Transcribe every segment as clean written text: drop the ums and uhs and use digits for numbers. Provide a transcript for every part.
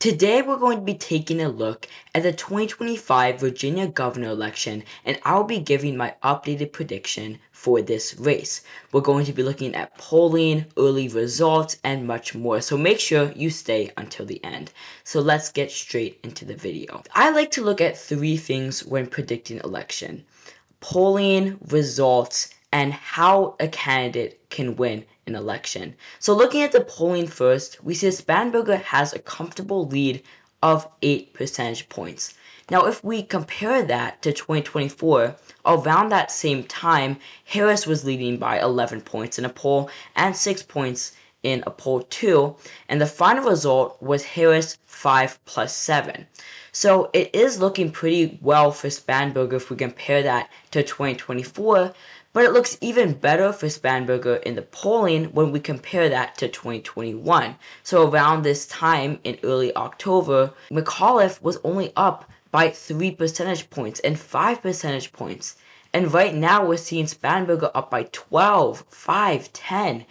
Today we're going to be taking a look at the 2025 Virginia governor election, and I'll be giving my updated prediction for this race. We're going to be looking at polling, early results, and much more, so make sure you stay until the end. So let's get straight into the video. I like to look at three things when predicting election: polling, results, and how a candidate can win an election. So looking at the polling first, we see Spanberger has a comfortable lead of 8 percentage points. Now if we compare that to 2024, around that same time, Harris was leading by 11 points in a poll and 6 points in a poll too, and the final result was Harris 5 plus 7. So it is looking pretty well for Spanberger if we compare that to 2024, but it looks even better for Spanberger in the polling when we compare that to 2021. So around this time in early October, McAuliffe was only up by 3 percentage points and 5 percentage points. And right now we're seeing Spanberger up by 12, 5, 10.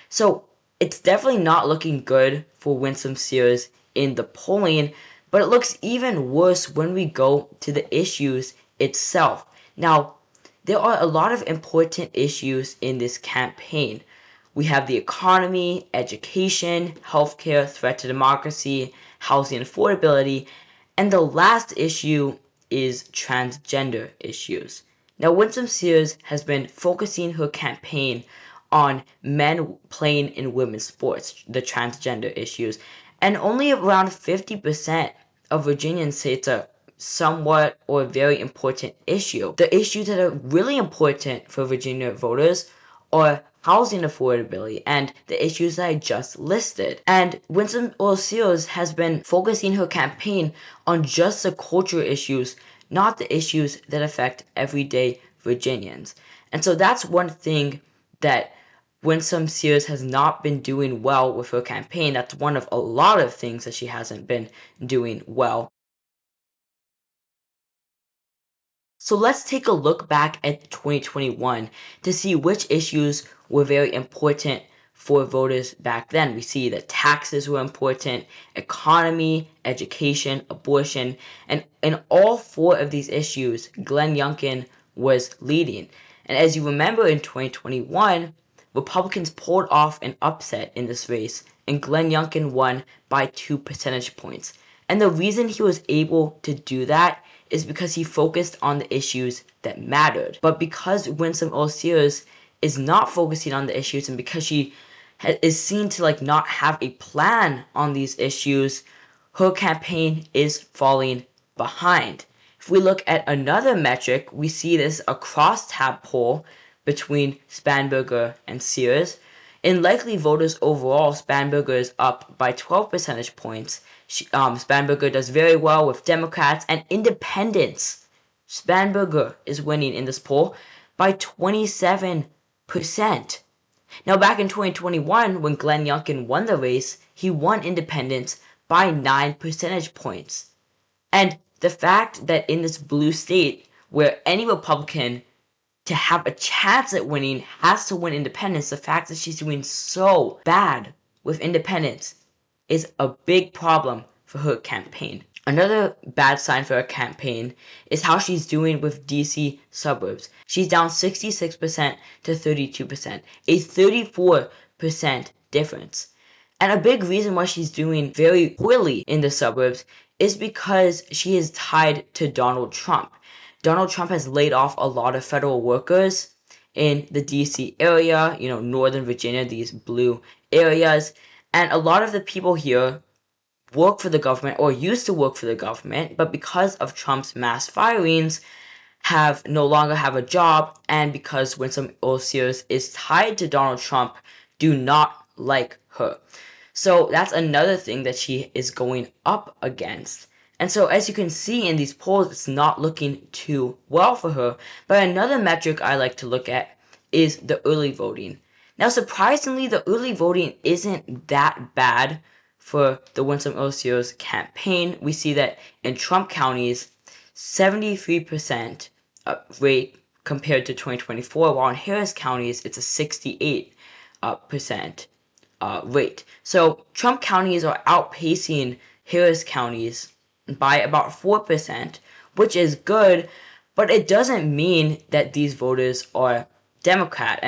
So it's definitely not looking good for Winsome-Sears in the polling, but it looks even worse when we go to the issues itself. Now, there are a lot of important issues in this campaign. We have the economy, education, healthcare, threat to democracy, housing affordability, and the last issue is transgender issues. Now, Winsome-Sears has been focusing her campaign on men playing in women's sports, the transgender issues, and only around 50% of Virginians say it's a somewhat or very important issue. The issues that are really important for Virginia voters are housing affordability and the issues that I just listed. And Winsome earle-sears has been focusing her campaign on just the cultural issues, not the issues that affect everyday Virginians. And so that's one thing that Winsome-Sears has not been doing well with her campaign. That's one of a lot of things that she hasn't been doing well. So let's take a look back at 2021 to see which issues were very important for voters back then. We see that taxes were important, economy, education, abortion, and in all four of these issues, Glenn Youngkin was leading. And as you remember in 2021, Republicans pulled off an upset in this race, and Glenn Youngkin won by 2 percentage points. And the reason he was able to do that is because he focused on the issues that mattered. But because Winsome earle-sears is not focusing on the issues, and because she is seen to not have a plan on these issues, her campaign is falling behind. If we look at another metric, we see this a crosstab poll between Spanberger and Sears. In likely voters overall, Spanberger is up by 12 percentage points. Spanberger does very well with Democrats and independents. Spanberger is winning in this poll by 27%. Now back in 2021, when Glenn Youngkin won the race, he won independents by 9 percentage points. And the fact that in this blue state, where any Republican to have a chance at winning has to win independents, the fact that she's doing so bad with independents is a big problem for her campaign. Another bad sign for her campaign is how she's doing with DC suburbs. She's down 66% to 32%, a 34% difference. And a big reason why she's doing very poorly in the suburbs is because she is tied to Donald Trump. Donald Trump has laid off a lot of federal workers in the DC area, Northern Virginia, these blue areas. And a lot of the people here work for the government or used to work for the government, but because of Trump's mass firings, no longer have a job, and because Winsome earle-sears is tied to Donald Trump, do not like her. So that's another thing that she is going up against. And so as you can see in these polls, it's not looking too well for her. But another metric I like to look at is the early voting. Now surprisingly, the early voting isn't that bad for the Winsome earle-sears campaign. We see that in Trump counties, 73% rate compared to 2024, while in Harris counties, it's a 68% rate. So Trump counties are outpacing Harris counties by about 4%, which is good, but it doesn't mean that these voters are Democrat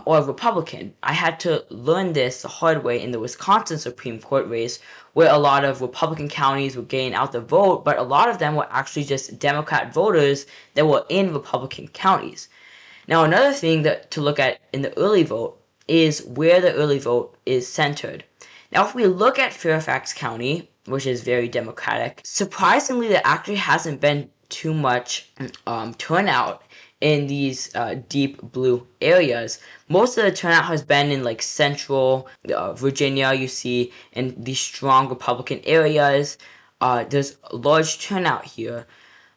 or Republican. I had to learn this the hard way in the Wisconsin Supreme Court race, where a lot of Republican counties were getting out the vote, but a lot of them were actually just Democrat voters that were in Republican counties. Now, another thing to look at in the early vote is where the early vote is centered. Now, if we look at Fairfax County, which is very Democratic, surprisingly, there actually hasn't been too much turnout in these deep blue areas. Most of the turnout has been in like central Virginia. You see in these strong Republican areas, there's a large turnout here.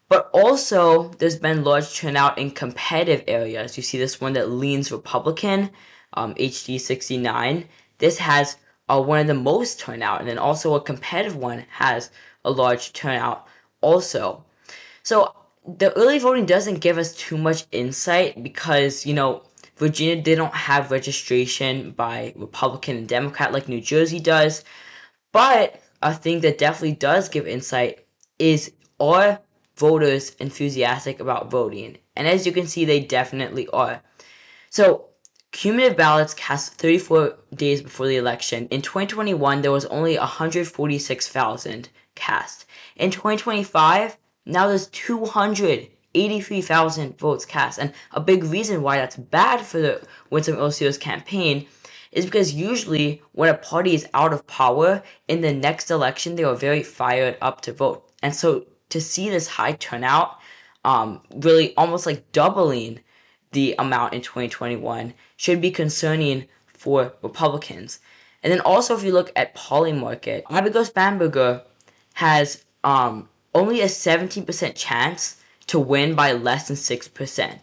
But also, there's been large turnout in competitive areas. You see this one that leans Republican, HD 69. This has one of the most turnout, and then also a competitive one has a large turnout also. So the early voting doesn't give us too much insight because, Virginia, they don't have registration by Republican and Democrat like New Jersey does. But a thing that definitely does give insight is, are voters enthusiastic about voting? And as you can see, they definitely are. So cumulative ballots cast 34 days before the election. In 2021, there was only 146,000 cast. In 2025, now there's 283,000 votes cast. And a big reason why that's bad for the Winsome Earle-Sears campaign is because usually when a party is out of power, in the next election, they are very fired up to vote. And so to see this high turnout, really almost like doubling the amount in 2021, should be concerning for Republicans. And then also, if you look at Polling Market, Abigail Spanberger has only a 17% chance to win by less than 6%.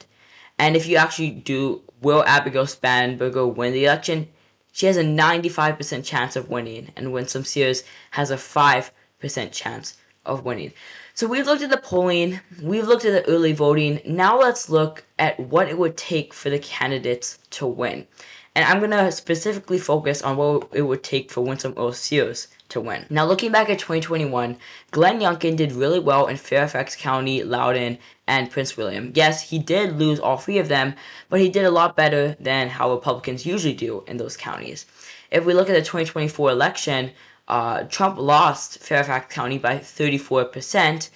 And if you actually do, will Abigail Spanberger win the election? She has a 95% chance of winning, and Winsome Sears has a 5% chance of winning. So we've looked at the polling, we've looked at the early voting. Now let's look at what it would take for the candidates to win. And I'm going to specifically focus on what it would take for Winsome Earle-Sears to win. Now, looking back at 2021, Glenn Youngkin did really well in Fairfax County, Loudoun, and Prince William. Yes, he did lose all three of them, but he did a lot better than how Republicans usually do in those counties. If we look at the 2024 election, Trump lost Fairfax County by 34%.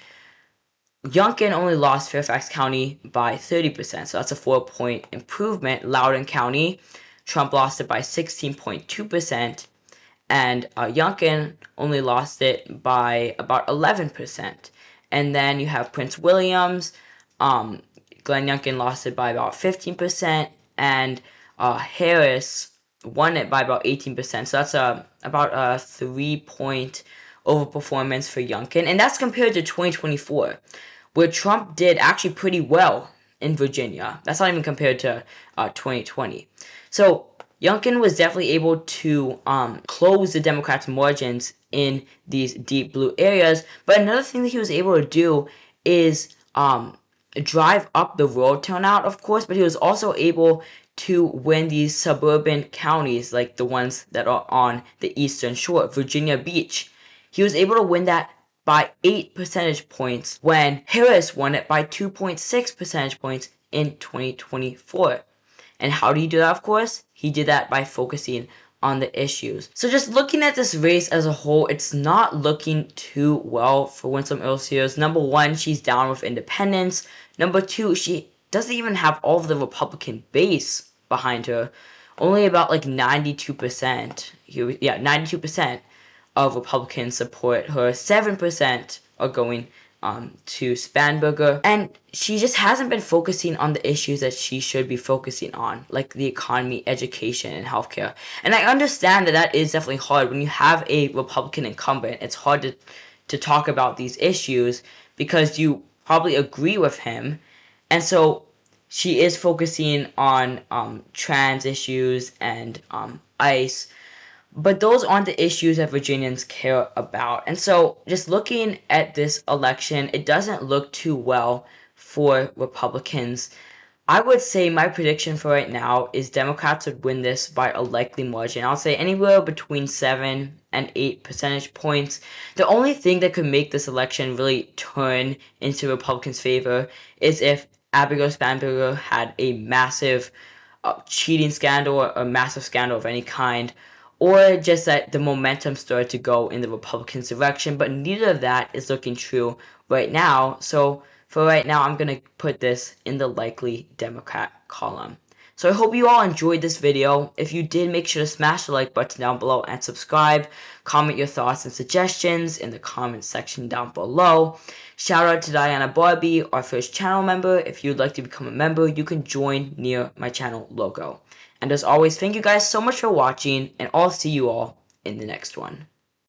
Youngkin only lost Fairfax County by 30%, so that's a 4-point improvement. Loudoun County, Trump lost it by 16.2%, and Youngkin only lost it by about 11%. And then you have Prince William's, Glenn Youngkin lost it by about 15%, and Harris won it by about 18%. So that's about a 3-point overperformance for Youngkin, and that's compared to 2024, where Trump did actually pretty well in Virginia. That's not even compared to 2020. So Youngkin was definitely able to close the Democrats' margins in these deep blue areas. But another thing that he was able to do is drive up the rural turnout, of course, but he was also able to win these suburban counties like the ones that are on the Eastern Shore, Virginia Beach. He was able to win that by 8 percentage points when Harris won it by 2.6 percentage points in 2024. And how did he do that, of course? He did that by focusing on the issues. So just looking at this race as a whole, it's not looking too well for Winsome Earle-Sears. Number one, she's down with independents. Number two, she doesn't even have all of the Republican base behind her. Only about like 92%. 92% of Republicans support her. 7% are going to Spanberger, and she just hasn't been focusing on the issues that she should be focusing on, like the economy, education, and healthcare. And I understand that is definitely hard when you have a Republican incumbent. It's hard to talk about these issues because you probably agree with him, and so she is focusing on trans issues and ICE. But those aren't the issues that Virginians care about. And so just looking at this election, it doesn't look too well for Republicans. I would say my prediction for right now is Democrats would win this by a likely margin. I'll say anywhere between 7 8 percentage points. The only thing that could make this election really turn into Republicans' favor is if Abigail Spanberger had a massive cheating scandal or a massive scandal of any kind, or just that the momentum started to go in the Republicans' direction, but neither of that is looking true right now. So for right now, I'm going to put this in the likely Democrat column. So I hope you all enjoyed this video. If you did, make sure to smash the like button down below and subscribe. Comment your thoughts and suggestions in the comment section down below. Shout out to Diana Barbie, our first channel member. If you'd like to become a member, you can join near my channel logo. And as always, thank you guys so much for watching, and I'll see you all in the next one.